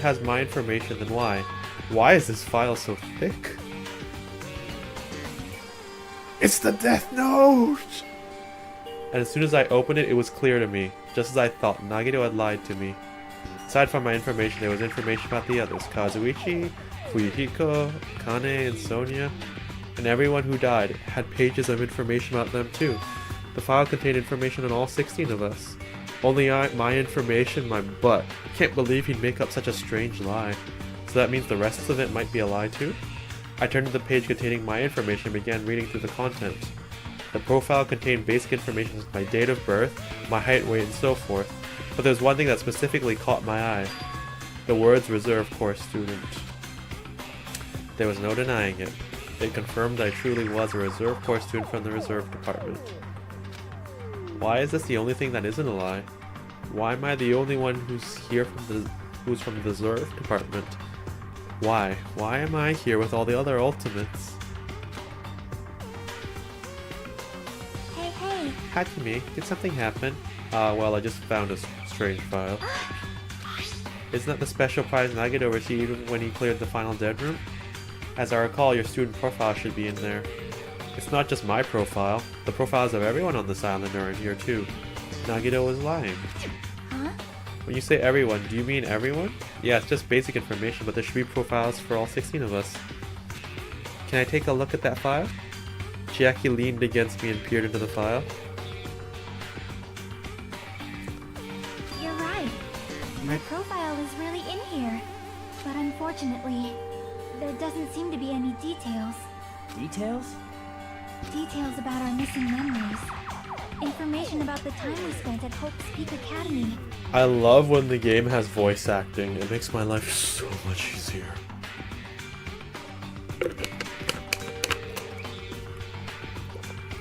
has my information, then why? Why is this file so thick? It's the Death Note! And as soon as I opened it, it was clear to me. Just as I thought, Nagito had lied to me. Aside from my information, there was information about the others. Kazuichi, Fuyuhiko, Kane, and Sonia. And everyone who died had pages of information about them too. The file contained information on all 16 of us. Only my information, my butt. I can't believe he'd make up such a strange lie. So that means the rest of it might be a lie too? I turned to the page containing my information and began reading through the content. The profile contained basic information like my date of birth, my height, weight, and so forth. But there's one thing that specifically caught my eye. The words reserve course student. There was no denying it. It confirmed I truly was a reserve course student from the reserve department. Why is this the only thing that isn't a lie? Why am I the only one who's here who's from the reserve department? Why? Why am I here with all the other ultimates? Hey. Hachime, did something happen? Well, I just found a strange file. Isn't that the special prize Nagito received when he cleared the final dead room? As I recall, your student profile should be in there. It's not just my profile. The profiles of everyone on this island are in here too. Nagito was lying. Huh? When you say everyone, do you mean everyone? Yeah, it's just basic information, but there should be profiles for all 16 of us. Can I take a look at that file? Chiaki leaned against me and peered into the file. You're right. My profile is really in here. But unfortunately, there doesn't seem to be any details. Details? Details about our missing memories. Information about the time we spent at Hope's Peak Academy. I love when the game has voice acting. It makes my life so much easier.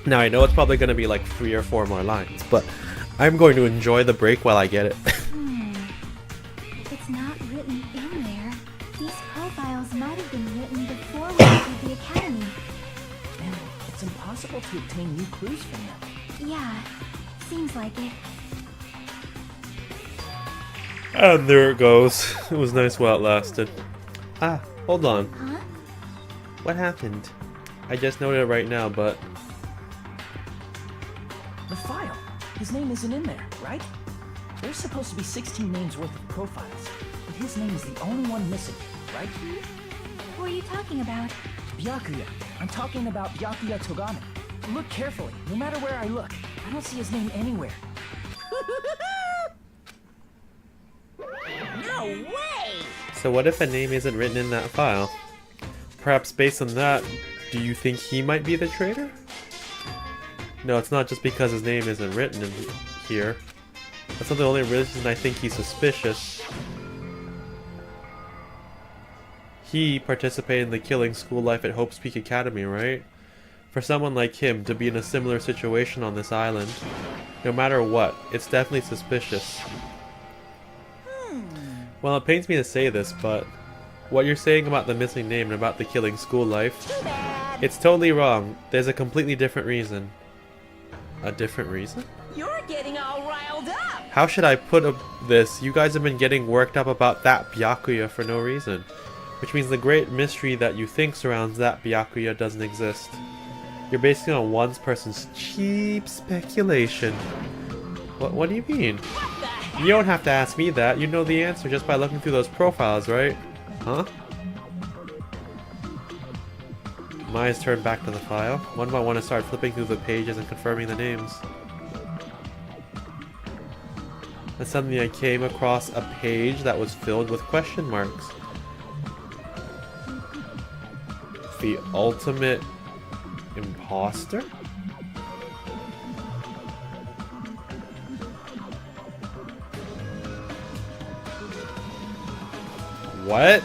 Now I know it's probably going to be like 3 or 4 more lines, but I'm going to enjoy the break while I get it. If it's not written in there, these profiles might have been written before we entered the academy. And it's impossible to obtain new clues from them. Yeah, seems like it. And there it goes. It was nice while it lasted. Ah, hold on. Huh? What happened? I just noted it right now, but... The file. His name isn't in there, right? There's supposed to be 16 names worth of profiles, but his name is the only one missing, right? Who are you talking about? Byakuya. I'm talking about Byakuya Togame. Look carefully. No matter where I look, I don't see his name anywhere. No way! So what if a name isn't written in that file? Perhaps based on that, do you think he might be the traitor? No, it's not just because his name isn't written in here. That's not the only reason I think he's suspicious. He participated in the killing school life at Hope's Peak Academy, right? For someone like him to be in a similar situation on this island, no matter what, it's definitely suspicious. Well, it pains me to say this, but what you're saying about the missing name and about the killing school life, Too bad. it's totally wrong. There's a completely different reason. A different reason? You're getting all riled up. How should I put this? You guys have been getting worked up about that Byakuya for no reason. Which means the great mystery that you think surrounds that Byakuya doesn't exist. You're basing it on one person's cheap speculation. What do you mean? What the heck? You don't have to ask me that. You know the answer just by looking through those profiles, right? Huh? My eyes turned back to the file. One by one I started flipping through the pages and confirming the names. And suddenly I came across a page that was filled with question marks. The ultimate imposter? What?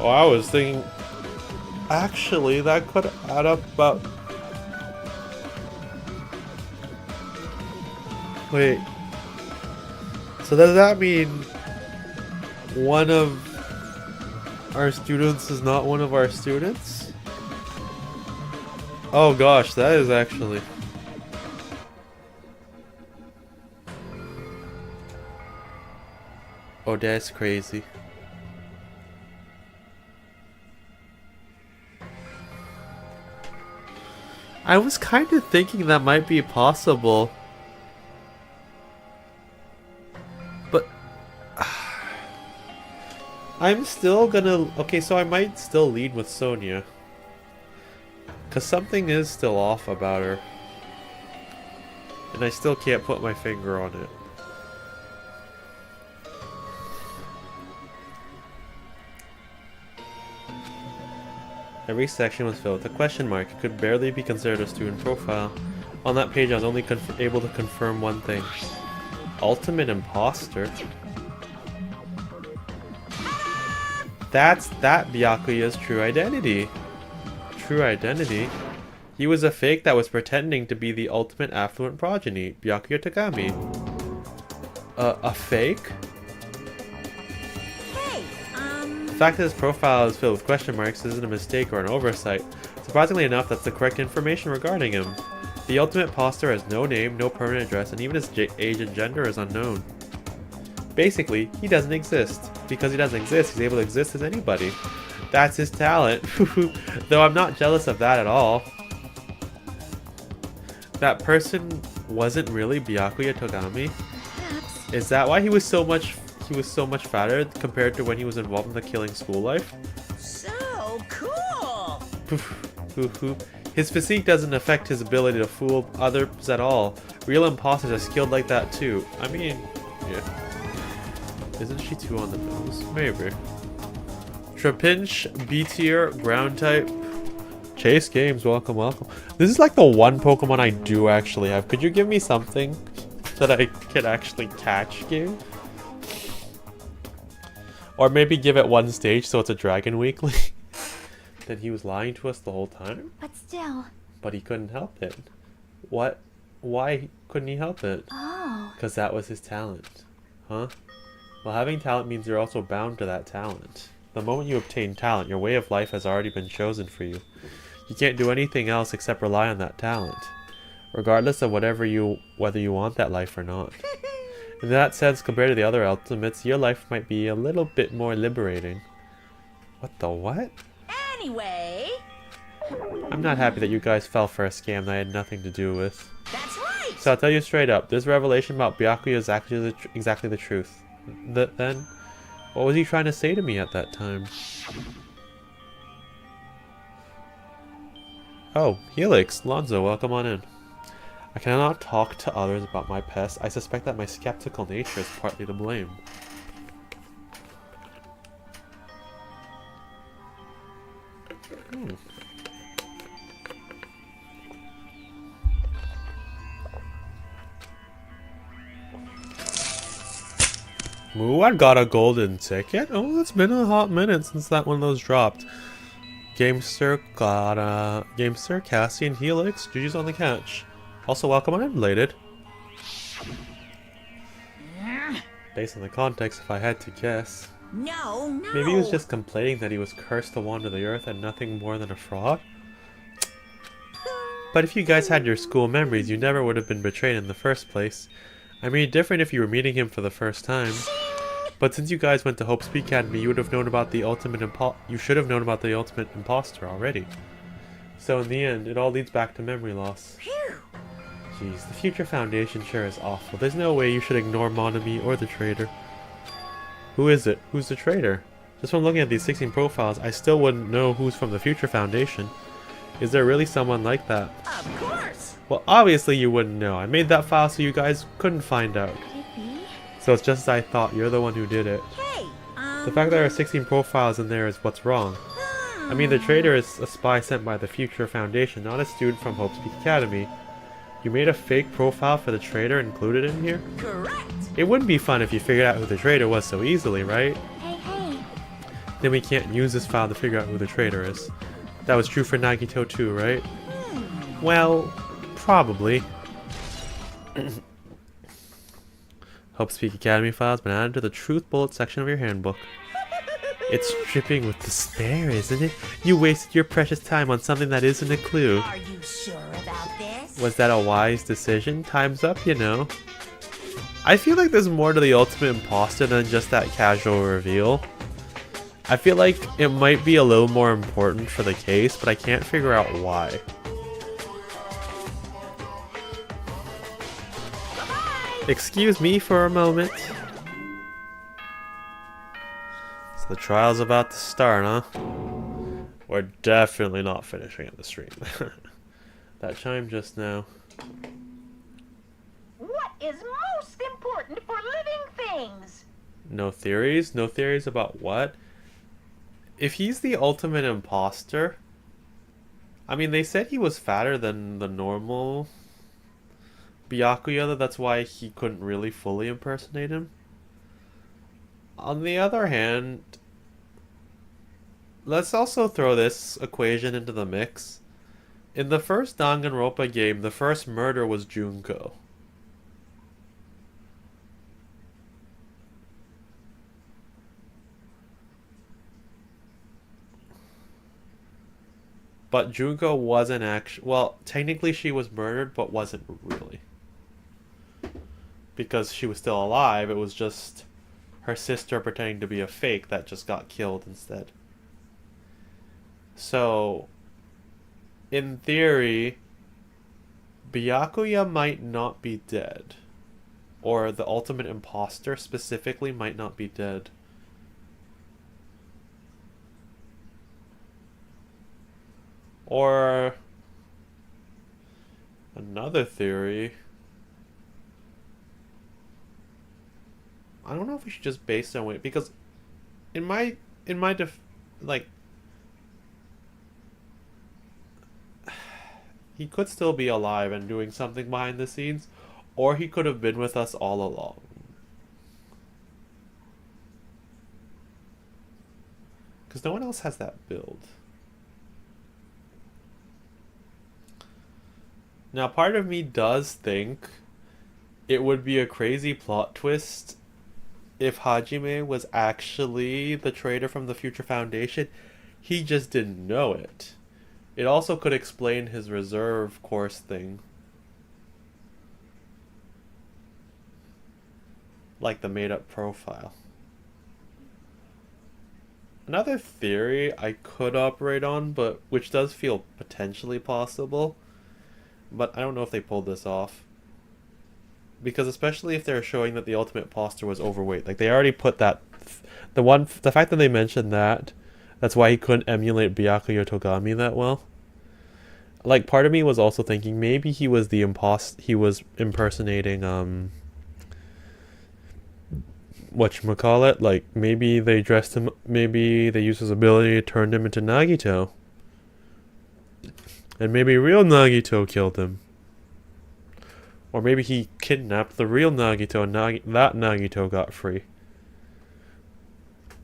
Oh, I was thinking... Actually, that could add up about... Wait. So does that mean... one of our students is not one of our students? Oh gosh, that is actually... Oh, that's crazy. I was kind of thinking that might be possible. But I'm still gonna... Okay, so I might still lead with Sonia. Because something is still off about her. And I still can't put my finger on it. Every section was filled with a question mark. It could barely be considered a student profile. On that page I was only able to confirm one thing. Ultimate imposter? That Byakuya's true identity. True identity? He was a fake that was pretending to be the ultimate affluent progeny, Byakuya Tagami. A fake? The fact that his profile is filled with question marks isn't a mistake or an oversight. Surprisingly enough, that's the correct information regarding him. The ultimate imposter has no name, no permanent address, and even his age and gender is unknown. Basically, he doesn't exist. Because he doesn't exist, he's able to exist as anybody. That's his talent. Though I'm not jealous of that at all. That person wasn't really Byakuya Togami? Is that why he was so much fatter compared to when he was involved in the killing school life? So cool! His physique doesn't affect his ability to fool others at all. Real imposters are skilled like that too. I mean, yeah. Isn't she too on the nose? Maybe. Trapinch, B tier, ground type. Chase Games, welcome, welcome. This is like the one Pokemon I do actually have. Could you give me something that I can actually catch, game? Or maybe give it one stage so it's a Dragon Weekly. Then he was lying to us the whole time? But still... But he couldn't help it. What? Why couldn't he help it? Oh... Because that was his talent. Huh? Well, having talent means you're also bound to that talent. The moment you obtain talent, your way of life has already been chosen for you. You can't do anything else except rely on that talent. Regardless of whether you want that life or not. In that sense, compared to the other ultimates, your life might be a little bit more liberating. What the what? Anyway... I'm not happy that you guys fell for a scam that I had nothing to do with. That's right! So I'll tell you straight up, this revelation about Byakuya is actually exactly the truth. Then, what was he trying to say to me at that time? Oh, Helix, Lonzo, welcome on in. I cannot talk to others about my past. I suspect that my skeptical nature is partly to blame. Ooh, I got a golden ticket. Oh, it's been a hot minute since that one of those dropped. Gamester got Gamester, Cassie, and Helix. GG's on the catch. Also, welcome on in, belated. Based on the context, if I had to guess. No. Maybe he was just complaining that he was cursed to wander the earth and nothing more than a fraud? But if you guys had your school memories, you never would have been betrayed in the first place. I mean, different if you were meeting him for the first time. But since you guys went to Hope's Peak Academy, you would have known about the you should have known about the ultimate imposter already. So in the end, it all leads back to memory loss. Jeez, the Future Foundation sure is awful. There's no way you should ignore Monami or the traitor. Who is it? Who's the traitor? Just from looking at these 16 profiles, I still wouldn't know who's from the Future Foundation. Is there really someone like that? Of course! Well, obviously you wouldn't know. I made that file so you guys couldn't find out. Could it be? So it's just as I thought, you're the one who did it. Hey, The fact that there are 16 profiles in there is what's wrong. I mean, the traitor is a spy sent by the Future Foundation, not a student from Hope's Peak Academy. You made a fake profile for the traitor and included it in here? Correct! It wouldn't be fun if you figured out who the traitor was so easily, right? Hey. Then we can't use this file to figure out who the traitor is. That was true for Nagito too, right? Well, probably. Hope's Peak Academy file has been added to the Truth Bullet section of your handbook. It's dripping with despair, isn't it? You wasted your precious time on something that isn't a clue. Are you sure about this? Was that a wise decision? Time's up, you know. I feel like there's more to the ultimate imposter than just that casual reveal. I feel like it might be a little more important for the case, but I can't figure out why. Excuse me for a moment. So the trial's about to start, huh? We're definitely not finishing at the stream. That chime just now. What is most important for living things? No theories? No theories about what? If he's the ultimate imposter... I mean, they said he was fatter than the normal Byakuya, that's why he couldn't really fully impersonate him. On the other hand, let's also throw this equation into the mix. In the first Danganronpa game, the first murder was Junko. But Junko wasn't actually... Well, technically she was murdered, but wasn't really. Because she was still alive, it was just her sister pretending to be a fake that just got killed instead. So, in theory, Byakuya might not be dead. Or the ultimate imposter specifically might not be dead. Or another theory. I don't know if we should just base on it, because in my he could still be alive and doing something behind the scenes, or he could have been with us all along. Because no one else has that build. Now, part of me does think it would be a crazy plot twist if Hajime was actually the traitor from the Future Foundation. He just didn't know it. It also could explain his reserve course thing. Like the made-up profile. Another theory I could operate on, but which does feel potentially possible, but I don't know if they pulled this off. Because especially if they're showing that the ultimate imposter was overweight. Like, they already put that... The fact that they mentioned that, that's why he couldn't emulate Byakuya Togami that well. Like, part of me was also thinking maybe he was the he was impersonating, whatchamacallit? Like, maybe they dressed him... Maybe they used his ability to turn him into Nagito. And maybe real Nagito killed him. Or maybe he kidnapped the real Nagito and that Nagito got free.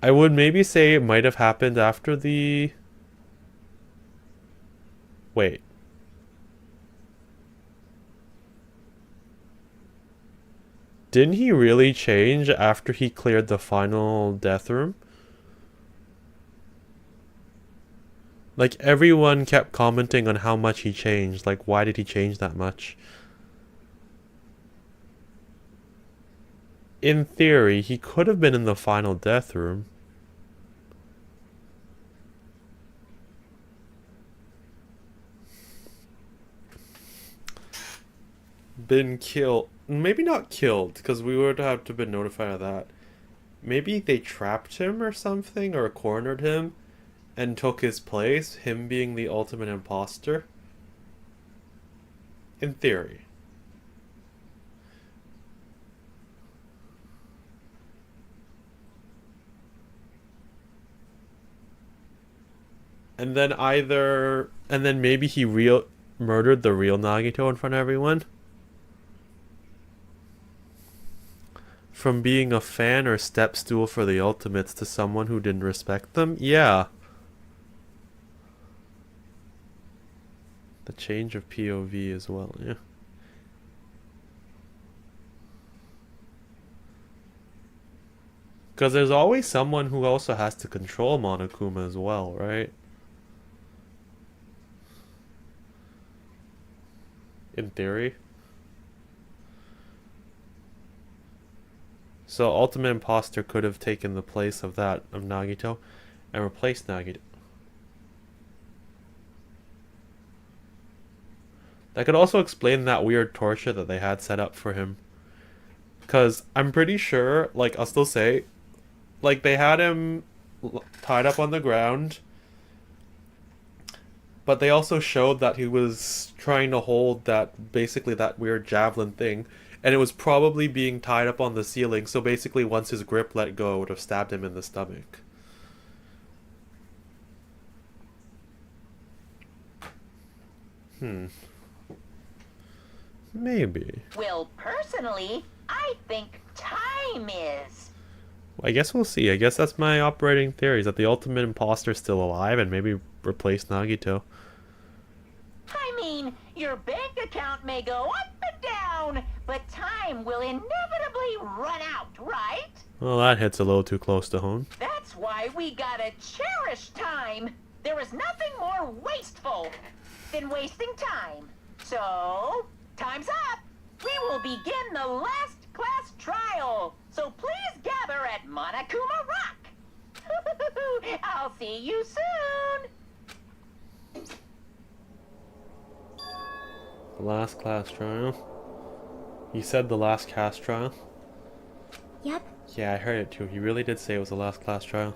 I would maybe say it might have happened after the... Wait. Didn't he really change after he cleared the final death room? Like, everyone kept commenting on how much he changed. Like, why did he change that much? In theory, he could have been in the final death room. Been killed. Maybe not killed, because we would have to have been notified of that. Maybe they trapped him or something, or cornered him, and took his place, him being the ultimate imposter. In theory. And then maybe he murdered the real Nagito in front of everyone. From being a fan or step stool for the Ultimates to someone who didn't respect them? Yeah. The change of POV as well, yeah. Because there's always someone who also has to control Monokuma as well, right? In theory. So Ultimate Imposter could have taken the place of that of Nagito and replaced Nagito. That could also explain that weird torture that they had set up for him. Because I'm pretty sure, like, I'll still say, like, they had him tied up on the ground, but they also showed that he was trying to hold that, basically that weird javelin thing, and it was probably being tied up on the ceiling, so basically once his grip let go, it would have stabbed him in the stomach. Maybe. Well, personally, I think time is. I guess we'll see. I guess that's my operating theory, is that the Ultimate Imposter's still alive and maybe replace Nagito. I mean, your bank account may go up and down, but time will inevitably run out, right? Well, that hits a little too close to home. That's why we gotta cherish time. There is nothing more wasteful than wasting time. So, time's up. We will begin the last class trial. So please gather at Monokuma Rock. I'll see you soon. The last class trial? He said the last class trial? Yep. Yeah, I heard it too. He really did say it was the last class trial.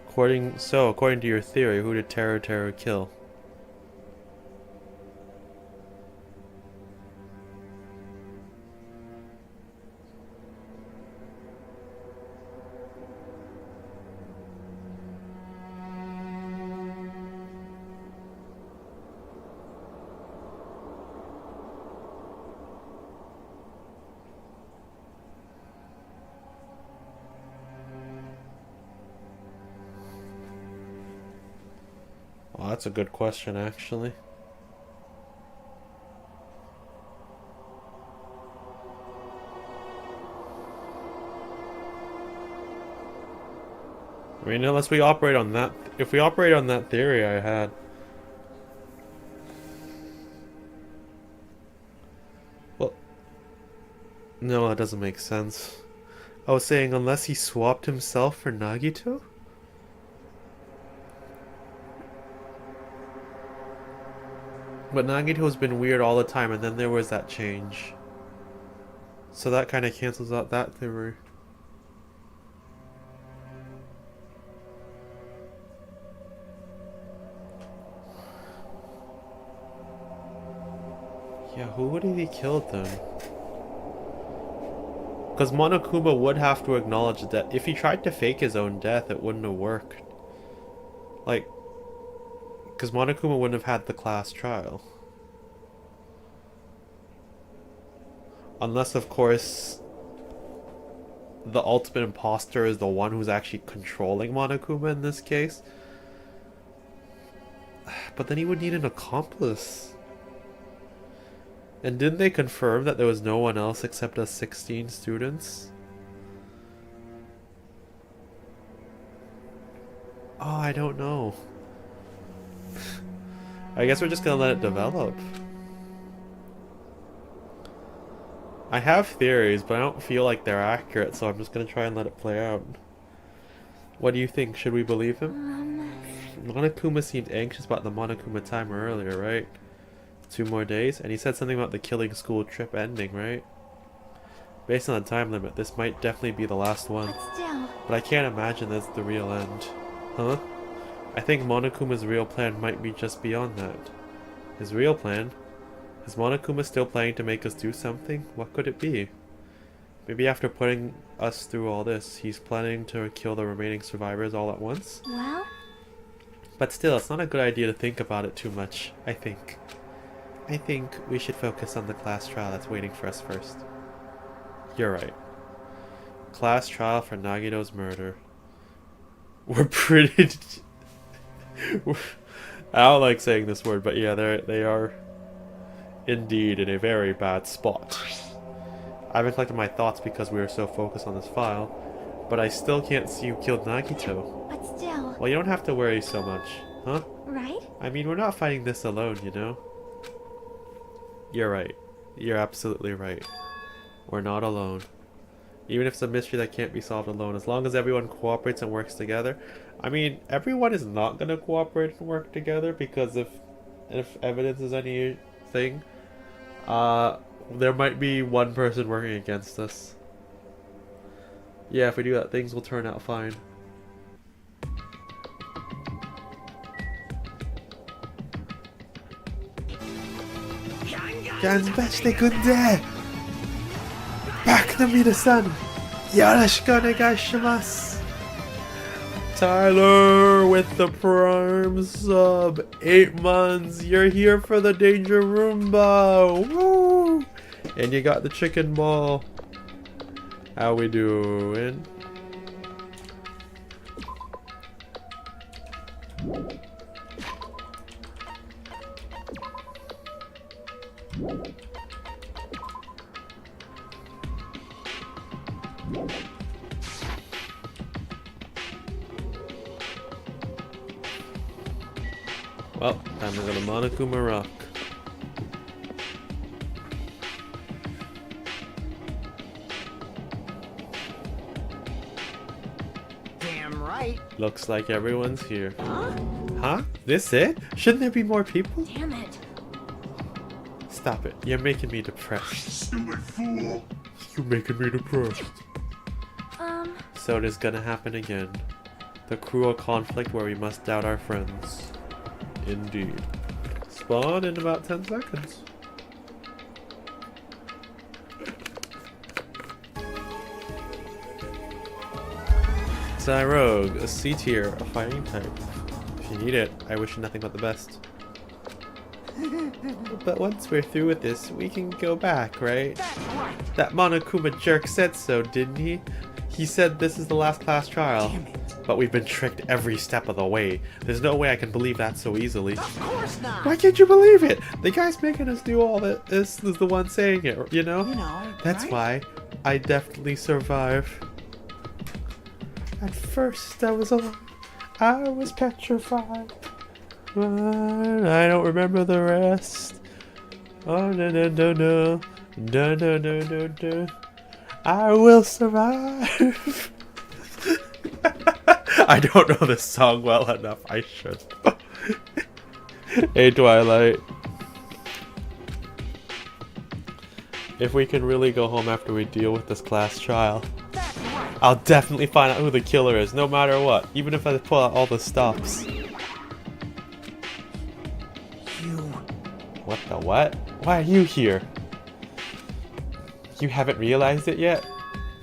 According to your theory, who did Terror kill? Oh, that's a good question, actually. I mean, unless we operate on that... If we operate on that theory I had... Well... No, that doesn't make sense. I was saying, unless he swapped himself for Nagito? But Nagito's been weird all the time, and then there was that change. So that kind of cancels out that theory. Yeah, who would have he killed then? Because Monokuma would have to acknowledge that if he tried to fake his own death, it wouldn't have worked. Like... Because Monokuma wouldn't have had the class trial. Unless, of course, the Ultimate Imposter is the one who's actually controlling Monokuma in this case. But then he would need an accomplice. And didn't they confirm that there was no one else except us 16 students? Oh, I don't know. I guess we're just gonna let it develop. I have theories, but I don't feel like they're accurate, so I'm just gonna try and let it play out. What do you think? Should we believe him? Monokuma seemed anxious about the Monokuma timer earlier, right? 2 more days? And he said something about the killing school trip ending, right? Based on the time limit, this might definitely be the last one. But still... But I can't imagine that's the real end. Huh? I think Monokuma's real plan might be just beyond that. His real plan? Is Monokuma still planning to make us do something? What could it be? Maybe after putting us through all this, he's planning to kill the remaining survivors all at once? Well? But still, it's not a good idea to think about it too much, I think. I think we should focus on the class trial that's waiting for us first. You're right. Class trial for Nagito's murder. We're pretty... I don't like saying this word, but yeah, they are indeed in a very bad spot. I haven't collected my thoughts because we were so focused on this file, but I still can't see who killed Nagito. But still... Well, you don't have to worry so much, huh? Right? I mean, we're not fighting this alone, you know? You're right. You're absolutely right. We're not alone. Even if it's a mystery that can't be solved alone, as long as everyone cooperates and works together. I mean, everyone is not gonna cooperate and work together because if evidence is anything, there might be one person working against us. Yeah, if we do that, things will turn out fine. Ganzbeste kunde! Back to me the sun! Yoroshiku onegaishimasu! Tyler with the Prime sub. 8 months. You're here for the Danger Roomba. Woo! And you got the chicken ball. How we doing? Well, time to go to Monokuma Rock. Damn right. Looks like everyone's here. Huh? Huh? This it? Shouldn't there be more people? Damn it. Stop it. You're making me depressed. Stupid fool! You're making me depressed. Um, So it is gonna happen again. The cruel conflict where we must doubt our friends. Indeed. Spawn in about 10 seconds. Rogue, a C tier, a fighting type. If you need it, I wish you nothing but the best. But once we're through with this, we can go back, right? That's right. That Monokuma jerk said so, didn't he? He said this is the last class trial. Damn it. But we've been tricked every step of the way. There's no way I can believe that so easily. Of course not. Why can't you believe it? The guy's making us do all this is the one saying it, you know? You know, That's right? why I definitely survive. At first I was alone. I was petrified. But I don't remember the rest. Oh no no no no. No no no no no. I will survive. I don't know this song well enough. I should. Hey Twilight. If we can really go home after we deal with this class trial, That's right. I'll definitely find out who the killer is, no matter what. Even if I pull out all the stops. You. What the what? Why are you here? You haven't realized it yet?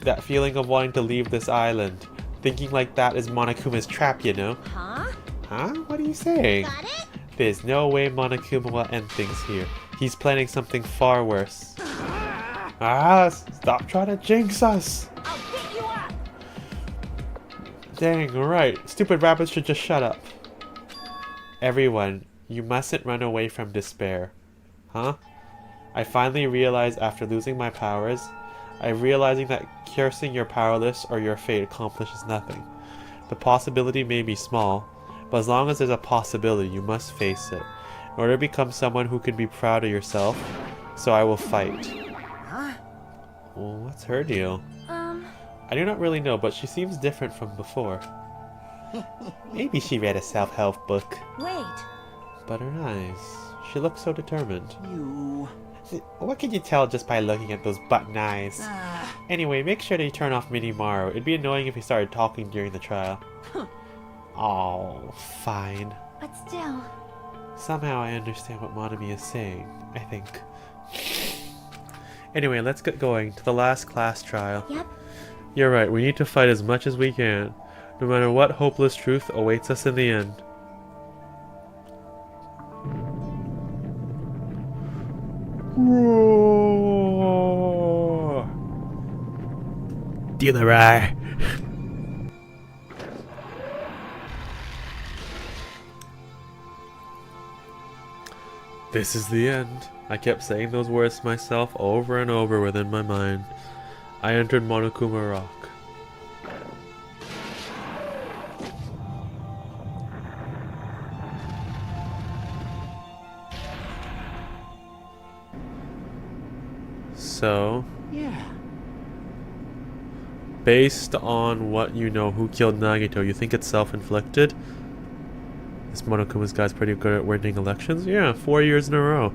That feeling of wanting to leave this island. Thinking like that is Monokuma's trap, you know? huh? Huh? What are you saying? Got it? There's no way Monokuma will end things here. He's planning something far worse. Ah! Stop trying to jinx us! I'll beat you up. Dang right. Stupid rabbits should just shut up. Everyone, you mustn't run away from despair. Huh? I finally realized after losing my powers, I'm realizing that cursing your powerless or your fate accomplishes nothing. The possibility may be small, but as long as there's a possibility, you must face it. In order to become someone who can be proud of yourself, so I will fight. Huh? Well, what's her deal? I do not really know, but she seems different from before. Maybe she read a self-help book. Wait. But her eyes, she looks so determined. You. What can you tell just by looking at those button eyes? Anyway, make sure that you turn off Minimaru. It'd be annoying if he started talking during the trial. Oh, fine. But still. Somehow I understand what Monami is saying, I think. Anyway, let's get going to the last class trial. Yep. You're right, we need to fight as much as we can, no matter what hopeless truth awaits us in the end. Roar! Dealer eye. This is the end. I kept saying those words to myself over and over within my mind. I entered Monokuma Rock. So, Yeah. Based on what you know, who killed Nagito, you think it's self-inflicted? This Monokuma's guy's pretty good at winning elections. Yeah, 4 years in a row.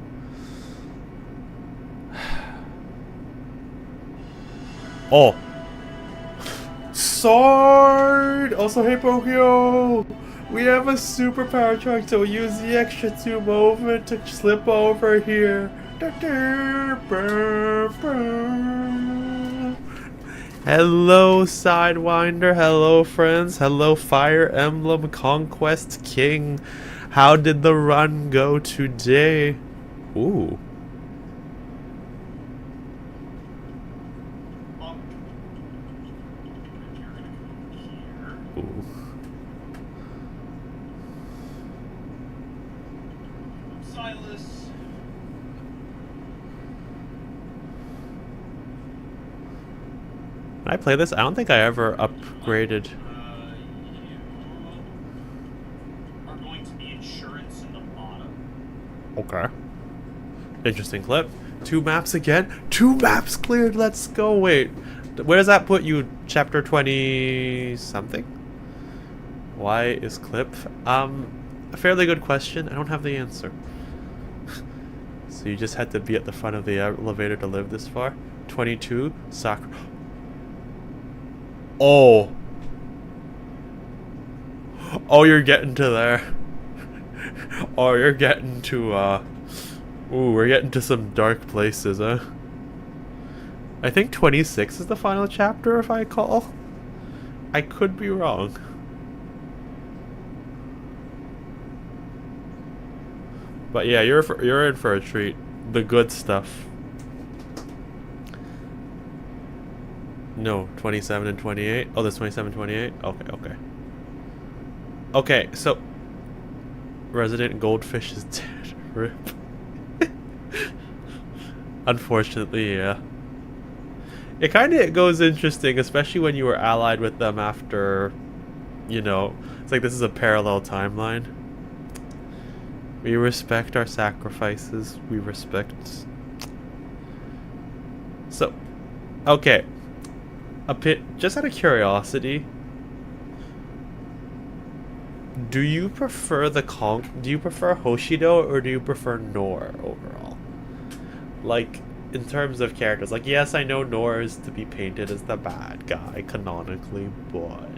Oh. Sword! Also, hey Pokio! We have a superpower truck, so we use the extra 2 movement to slip over here. Hello, Sidewinder. Hello, friends. Hello, Fire Emblem Conquest King. How did the run go today? Ooh. Ooh. Silas. When I play this, I don't think I ever upgraded. You are going to be insurance in the bottom. Okay. Interesting clip. 2 maps again. 2 maps cleared. Let's go. Wait. Where does that put you? Chapter 20 something? Why is clip? A fairly good question. I don't have the answer. So you just had to be at the front of the elevator to live this far. 22. Soccer. Oh. Oh, you're getting to there. Oh, you're getting to, ooh, we're getting to some dark places, huh? I think 26 is the final chapter, if I recall. I could be wrong. But yeah, you're in for a treat. The good stuff. No, 27 and 28. Oh, there's 27 and 28? Okay, okay. Okay, so... Resident Goldfish is dead. RIP. Unfortunately, yeah. It kind of goes interesting, especially when you were allied with them after, you know, it's like this is a parallel timeline. We respect our sacrifices. We respect... So, okay. Just out of curiosity, do you prefer do you prefer Hoshido or do you prefer Nor overall? Like, in terms of characters, like, yes, I know Nor is to be painted as the bad guy canonically, but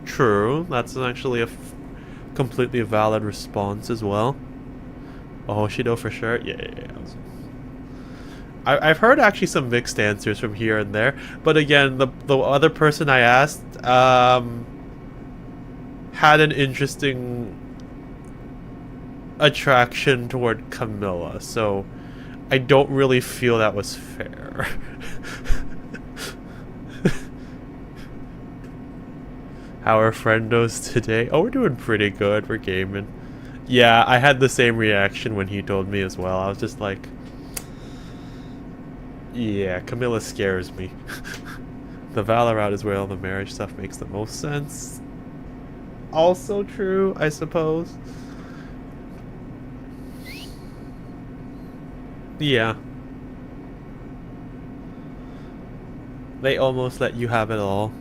true, that's actually a completely valid response as well. Hoshido for sure. Yeah. I've heard actually some mixed answers from here and there, but again, the other person I asked had an interesting attraction toward Camilla, so I don't really feel that was fair. How are friendos today? Oh, we're doing pretty good. We're gaming. Yeah, I had the same reaction when he told me as well. I was just like, yeah, Camilla scares me. The Valorant is where all the marriage stuff makes the most sense. Also true, I suppose. Yeah. They almost let you have it all.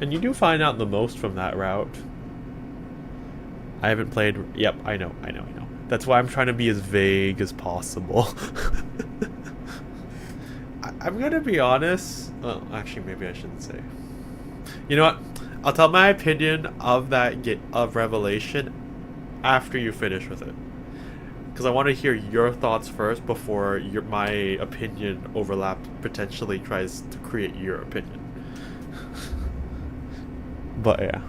And you do find out the most from that route. I haven't played... Yep, I know. That's why I'm trying to be as vague as possible. I'm gonna be honest... Well, actually, maybe I shouldn't say. You know what? I'll tell my opinion of of Revelation after you finish with it. Because I want to hear your thoughts first before my opinion overlap potentially tries to create your opinion. But yeah.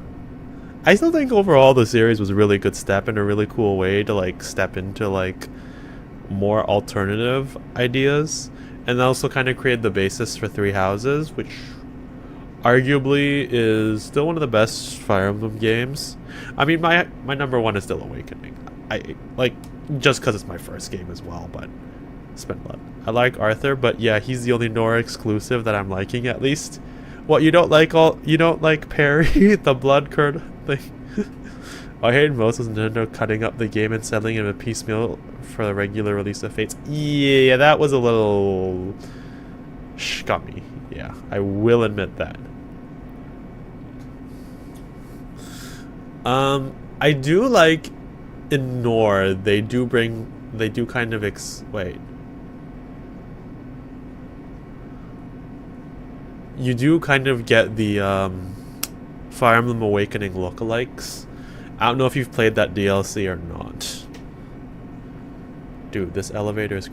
I still think overall the series was a really good step and a really cool way to like step into like more alternative ideas, and also kind of create the basis for Three Houses, which arguably is still one of the best Fire Emblem games. I mean, my number one is still Awakening. I like just because it's my first game as well, but spent a lot. I like Arthur, but yeah, he's the only Nora exclusive that I'm liking at least. What, you don't like Perry, the blood curdle thing? What I hated most was Nintendo cutting up the game and settling in a piecemeal for the regular release of Fates. Yeah, that was a little scummy. Yeah, I will admit that. I do like in Nor, they do kind of wait. You do kind of get the Fire Emblem Awakening lookalikes. I don't know if you've played that DLC or not. Dude, this elevator is